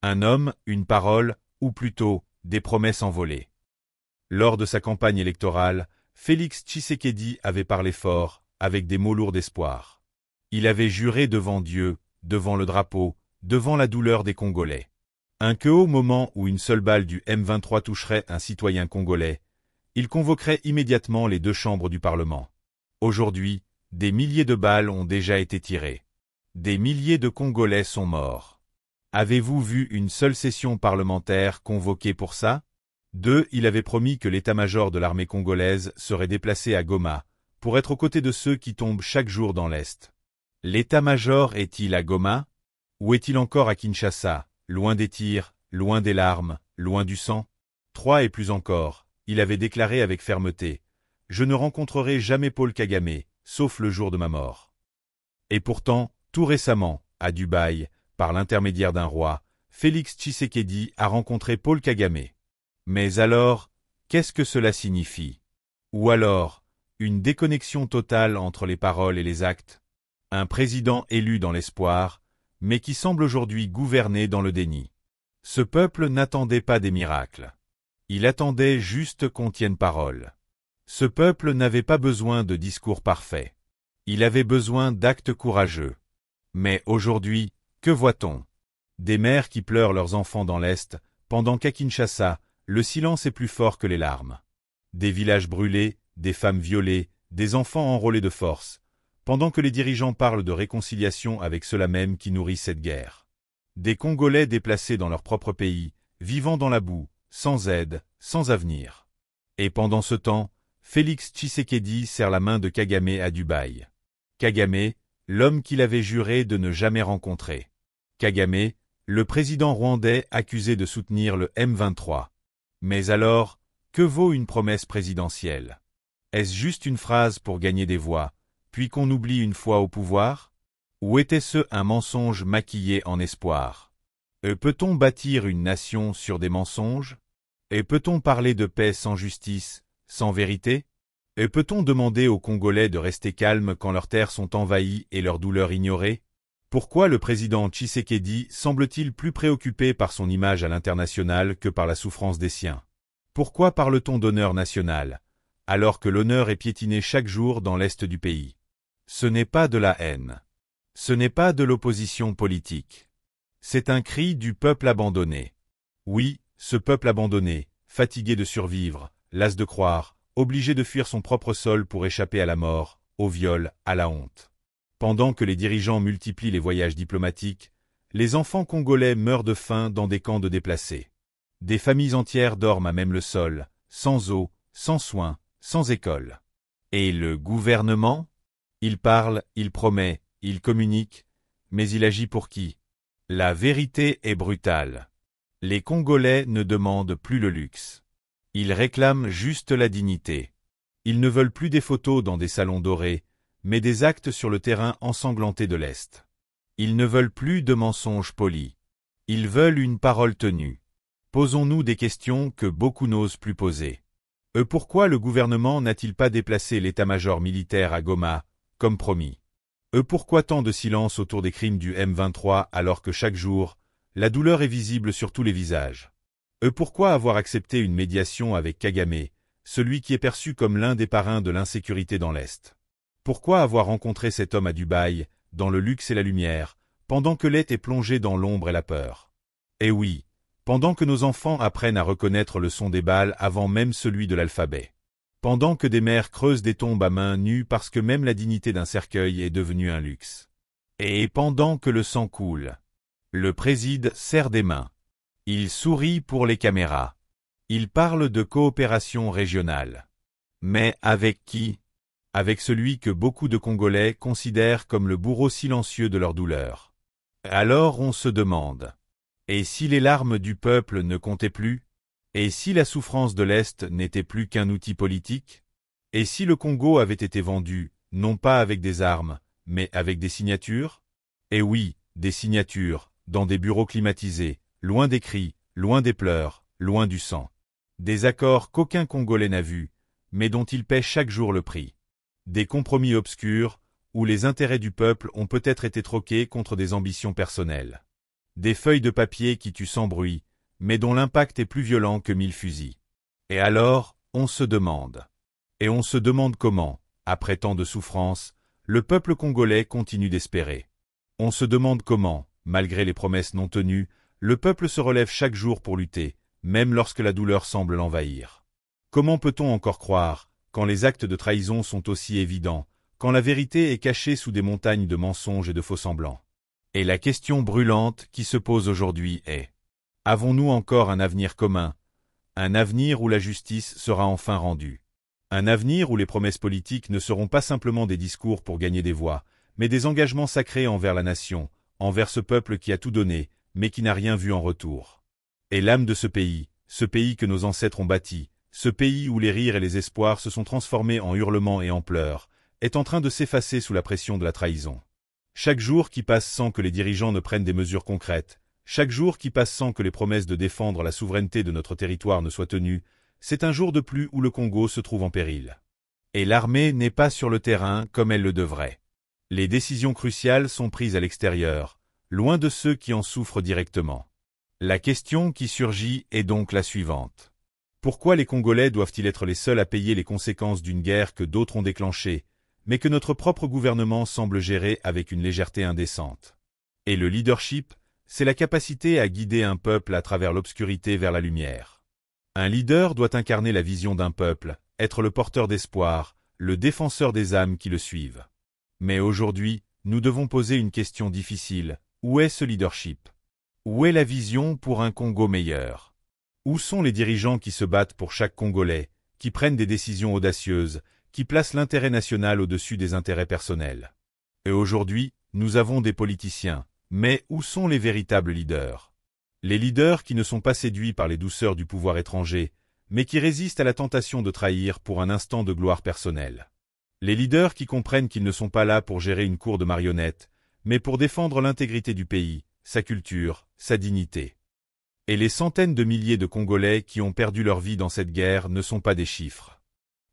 Un homme, une parole, ou plutôt, des promesses envolées. Lors de sa campagne électorale, Félix Tshisekedi avait parlé fort, avec des mots lourds d'espoir. Il avait juré devant Dieu, devant le drapeau, devant la douleur des Congolais. Qu'au moment où une seule balle du M23 toucherait un citoyen congolais, il convoquerait immédiatement les deux chambres du Parlement. Aujourd'hui, des milliers de balles ont déjà été tirées. Des milliers de Congolais sont morts. Avez-vous vu une seule session parlementaire convoquée pour ça? Il avait promis que l'état-major de l'armée congolaise serait déplacé à Goma, pour être aux côtés de ceux qui tombent chaque jour dans l'Est. L'état-major est-il à Goma? Ou est-il encore à Kinshasa, loin des tirs, loin des larmes, loin du sang? Et plus encore, il avait déclaré avec fermeté « Je ne rencontrerai jamais Paul Kagame, sauf le jour de ma mort ». Et pourtant, tout récemment, à Dubaï, par l'intermédiaire d'un roi, Félix Tshisekedi a rencontré Paul Kagame. Mais alors, qu'est-ce que cela signifie? Ou alors, une déconnexion totale entre les paroles et les actes? Un président élu dans l'espoir, mais qui semble aujourd'hui gouverner dans le déni. Ce peuple n'attendait pas des miracles. Il attendait juste qu'on tienne parole. Ce peuple n'avait pas besoin de discours parfaits. Il avait besoin d'actes courageux. Mais aujourd'hui, que voit-on? Des mères qui pleurent leurs enfants dans l'Est, pendant qu'à Kinshasa, le silence est plus fort que les larmes. Des villages brûlés, des femmes violées, des enfants enrôlés de force, pendant que les dirigeants parlent de réconciliation avec ceux-là même qui nourrissent cette guerre. Des Congolais déplacés dans leur propre pays, vivant dans la boue, sans aide, sans avenir. Et pendant ce temps, Félix Tshisekedi serre la main de Kagame à Dubaï. Kagame, l'homme qu'il avait juré de ne jamais rencontrer. Kagame, le président rwandais accusé de soutenir le M23. Mais alors, que vaut une promesse présidentielle? Est-ce juste une phrase pour gagner des voix, puis qu'on oublie une fois au pouvoir? Ou était-ce un mensonge maquillé en espoir? Peut-on bâtir une nation sur des mensonges? Et peut-on parler de paix sans justice, sans vérité? Et peut-on demander aux Congolais de rester calmes quand leurs terres sont envahies et leurs douleurs ignorées? Pourquoi le président Tshisekedi semble-t-il plus préoccupé par son image à l'international que par la souffrance des siens? Pourquoi parle-t-on d'honneur national, alors que l'honneur est piétiné chaque jour dans l'est du pays? Ce n'est pas de la haine. Ce n'est pas de l'opposition politique. C'est un cri du peuple abandonné. Oui, ce peuple abandonné, fatigué de survivre, las de croire, obligé de fuir son propre sol pour échapper à la mort, au viol, à la honte. Pendant que les dirigeants multiplient les voyages diplomatiques, les enfants congolais meurent de faim dans des camps de déplacés. Des familles entières dorment à même le sol, sans eau, sans soins, sans école. Et le gouvernement? Il parle, il promet, il communique, mais il agit pour qui? La vérité est brutale. Les Congolais ne demandent plus le luxe. Ils réclament juste la dignité. Ils ne veulent plus des photos dans des salons dorés, mais des actes sur le terrain ensanglanté de l'Est. Ils ne veulent plus de mensonges polis. Ils veulent une parole tenue. Posons-nous des questions que beaucoup n'osent plus poser. Pourquoi le gouvernement n'a-t-il pas déplacé l'état-major militaire à Goma, comme promis? Pourquoi tant de silence autour des crimes du M23 alors que chaque jour, la douleur est visible sur tous les visages? Pourquoi avoir accepté une médiation avec Kagame, celui qui est perçu comme l'un des parrains de l'insécurité dans l'Est? Pourquoi avoir rencontré cet homme à Dubaï, dans le luxe et la lumière, pendant que l'Est est plongé dans l'ombre et la peur? Eh oui, pendant que nos enfants apprennent à reconnaître le son des balles avant même celui de l'alphabet. Pendant que des mères creusent des tombes à main nue parce que même la dignité d'un cercueil est devenue un luxe. Et pendant que le sang coule. Le préside serre des mains. Il sourit pour les caméras. Il parle de coopération régionale. Mais avec qui? Avec celui que beaucoup de Congolais considèrent comme le bourreau silencieux de leur douleur. Alors on se demande. Et si les larmes du peuple ne comptaient plus? Et si la souffrance de l'Est n'était plus qu'un outil politique? Et si le Congo avait été vendu, non pas avec des armes, mais avec des signatures? Eh oui, des signatures, dans des bureaux climatisés, loin des cris, loin des pleurs, loin du sang. Des accords qu'aucun Congolais n'a vus, mais dont il paie chaque jour le prix. Des compromis obscurs, où les intérêts du peuple ont peut-être été troqués contre des ambitions personnelles. Des feuilles de papier qui tuent sans bruit, mais dont l'impact est plus violent que 1000 fusils. Et alors, on se demande. Et on se demande comment, après tant de souffrances, le peuple congolais continue d'espérer. On se demande comment, malgré les promesses non tenues, le peuple se relève chaque jour pour lutter, même lorsque la douleur semble l'envahir. Comment peut-on encore croire, quand les actes de trahison sont aussi évidents, quand la vérité est cachée sous des montagnes de mensonges et de faux-semblants? Et la question brûlante qui se pose aujourd'hui est: avons-nous encore un avenir commun? Un avenir où la justice sera enfin rendue? Un avenir où les promesses politiques ne seront pas simplement des discours pour gagner des voix, mais des engagements sacrés envers la nation, envers ce peuple qui a tout donné, mais qui n'a rien vu en retour? Et l'âme de ce pays que nos ancêtres ont bâti, ce pays où les rires et les espoirs se sont transformés en hurlements et en pleurs, est en train de s'effacer sous la pression de la trahison. Chaque jour qui passe sans que les dirigeants ne prennent des mesures concrètes, chaque jour qui passe sans que les promesses de défendre la souveraineté de notre territoire ne soient tenues, c'est un jour de plus où le Congo se trouve en péril. Et l'armée n'est pas sur le terrain comme elle le devrait. Les décisions cruciales sont prises à l'extérieur, loin de ceux qui en souffrent directement. La question qui surgit est donc la suivante. Pourquoi les Congolais doivent-ils être les seuls à payer les conséquences d'une guerre que d'autres ont déclenchée, mais que notre propre gouvernement semble gérer avec une légèreté indécente? Et le leadership, c'est la capacité à guider un peuple à travers l'obscurité vers la lumière. Un leader doit incarner la vision d'un peuple, être le porteur d'espoir, le défenseur des âmes qui le suivent. Mais aujourd'hui, nous devons poser une question difficile. Où est ce leadership? Où est la vision pour un Congo meilleur? Où sont les dirigeants qui se battent pour chaque Congolais, qui prennent des décisions audacieuses, qui placent l'intérêt national au-dessus des intérêts personnels? Et aujourd'hui, nous avons des politiciens, mais où sont les véritables leaders? Les leaders qui ne sont pas séduits par les douceurs du pouvoir étranger, mais qui résistent à la tentation de trahir pour un instant de gloire personnelle. Les leaders qui comprennent qu'ils ne sont pas là pour gérer une cour de marionnettes, mais pour défendre l'intégrité du pays, sa culture, sa dignité. Et les centaines de milliers de Congolais qui ont perdu leur vie dans cette guerre ne sont pas des chiffres.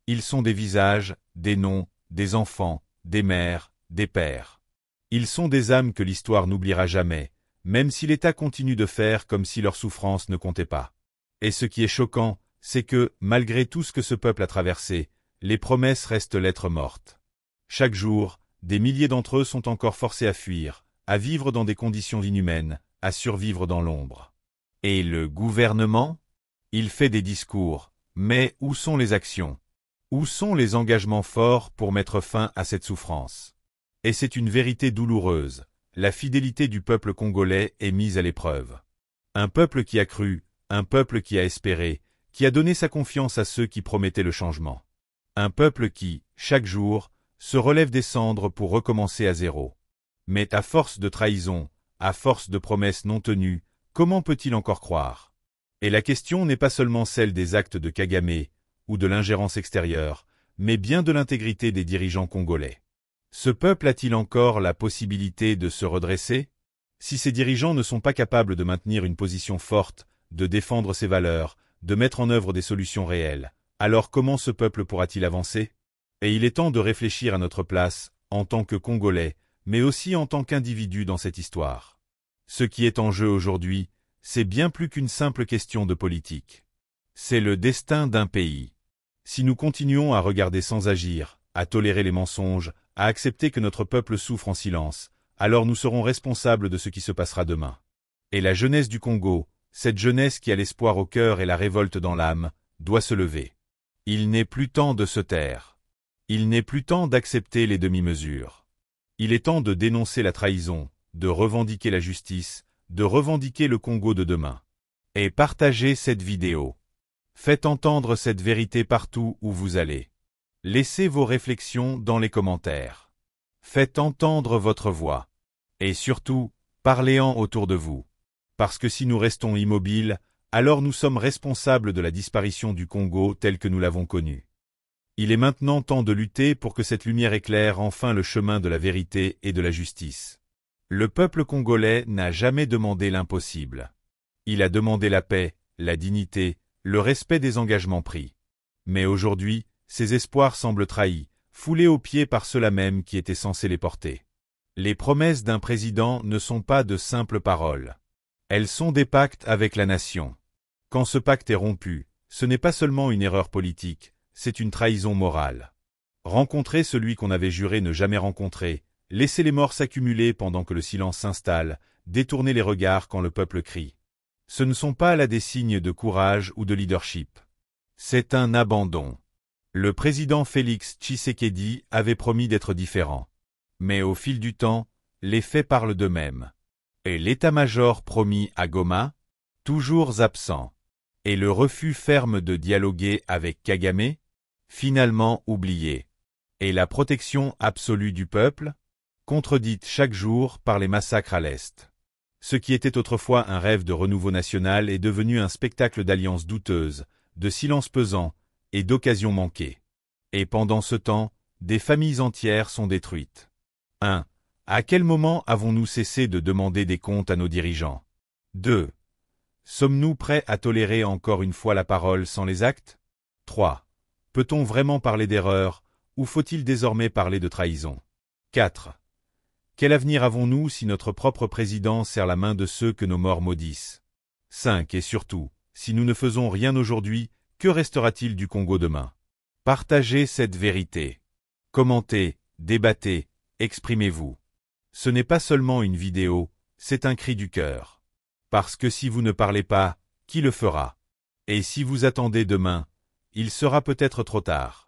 Ils sont des visages, des noms, des enfants, des mères, des pères. Ils sont des âmes que l'histoire n'oubliera jamais, même si l'État continue de faire comme si leur souffrance ne comptait pas. Et ce qui est choquant, c'est que, malgré tout ce que ce peuple a traversé, les promesses restent lettres mortes. Chaque jour, des milliers d'entre eux sont encore forcés à fuir, à vivre dans des conditions inhumaines, à survivre dans l'ombre. Et le gouvernement? Il fait des discours, mais où sont les actions? Où sont les engagements forts pour mettre fin à cette souffrance? Et c'est une vérité douloureuse, la fidélité du peuple congolais est mise à l'épreuve. Un peuple qui a cru, un peuple qui a espéré, qui a donné sa confiance à ceux qui promettaient le changement. Un peuple qui, chaque jour, se relève des cendres pour recommencer à zéro. Mais à force de trahison, à force de promesses non tenues, comment peut-il encore croire? Et la question n'est pas seulement celle des actes de Kagame, ou de l'ingérence extérieure, mais bien de l'intégrité des dirigeants congolais. Ce peuple a-t-il encore la possibilité de se redresser? Si ces dirigeants ne sont pas capables de maintenir une position forte, de défendre ses valeurs, de mettre en œuvre des solutions réelles, alors comment ce peuple pourra-t-il avancer? Et il est temps de réfléchir à notre place, en tant que Congolais, mais aussi en tant qu'individus dans cette histoire. Ce qui est en jeu aujourd'hui, c'est bien plus qu'une simple question de politique. C'est le destin d'un pays. Si nous continuons à regarder sans agir, à tolérer les mensonges, à accepter que notre peuple souffre en silence, alors nous serons responsables de ce qui se passera demain. Et la jeunesse du Congo, cette jeunesse qui a l'espoir au cœur et la révolte dans l'âme, doit se lever. Il n'est plus temps de se taire. Il n'est plus temps d'accepter les demi-mesures. Il est temps de dénoncer la trahison, de revendiquer la justice, de revendiquer le Congo de demain. Et partagez cette vidéo. Faites entendre cette vérité partout où vous allez. Laissez vos réflexions dans les commentaires. Faites entendre votre voix. Et surtout, parlez-en autour de vous. Parce que si nous restons immobiles, alors nous sommes responsables de la disparition du Congo tel que nous l'avons connu. Il est maintenant temps de lutter pour que cette lumière éclaire enfin le chemin de la vérité et de la justice. Le peuple congolais n'a jamais demandé l'impossible. Il a demandé la paix, la dignité, le respect des engagements pris. Mais aujourd'hui, ses espoirs semblent trahis, foulés aux pieds par ceux-là même qui étaient censés les porter. Les promesses d'un président ne sont pas de simples paroles. Elles sont des pactes avec la nation. Quand ce pacte est rompu, ce n'est pas seulement une erreur politique, c'est une trahison morale. Rencontrer celui qu'on avait juré ne jamais rencontrer, laisser les morts s'accumuler pendant que le silence s'installe, détourner les regards quand le peuple crie. Ce ne sont pas là des signes de courage ou de leadership. C'est un abandon. Le président Félix Tshisekedi avait promis d'être différent. Mais au fil du temps, les faits parlent d'eux-mêmes. Et l'état-major promis à Goma, toujours absent. Et le refus ferme de dialoguer avec Kagame, finalement oublié. Et la protection absolue du peuple, contredite chaque jour par les massacres à l'Est. Ce qui était autrefois un rêve de renouveau national est devenu un spectacle d'alliances douteuses, de silence pesant et d'occasions manquées. Et pendant ce temps, des familles entières sont détruites. 1. À quel moment avons-nous cessé de demander des comptes à nos dirigeants? 2. Sommes-nous prêts à tolérer encore une fois la parole sans les actes? 3. Peut-on vraiment parler d'erreur, ou faut-il désormais parler de trahison? 4. Quel avenir avons-nous si notre propre président serre la main de ceux que nos morts maudissent? 5. Et surtout, si nous ne faisons rien aujourd'hui, que restera-t-il du Congo demain? Partagez cette vérité. Commentez, débattez, exprimez-vous. Ce n'est pas seulement une vidéo, c'est un cri du cœur. Parce que si vous ne parlez pas, qui le fera? Et si vous attendez demain, il sera peut-être trop tard.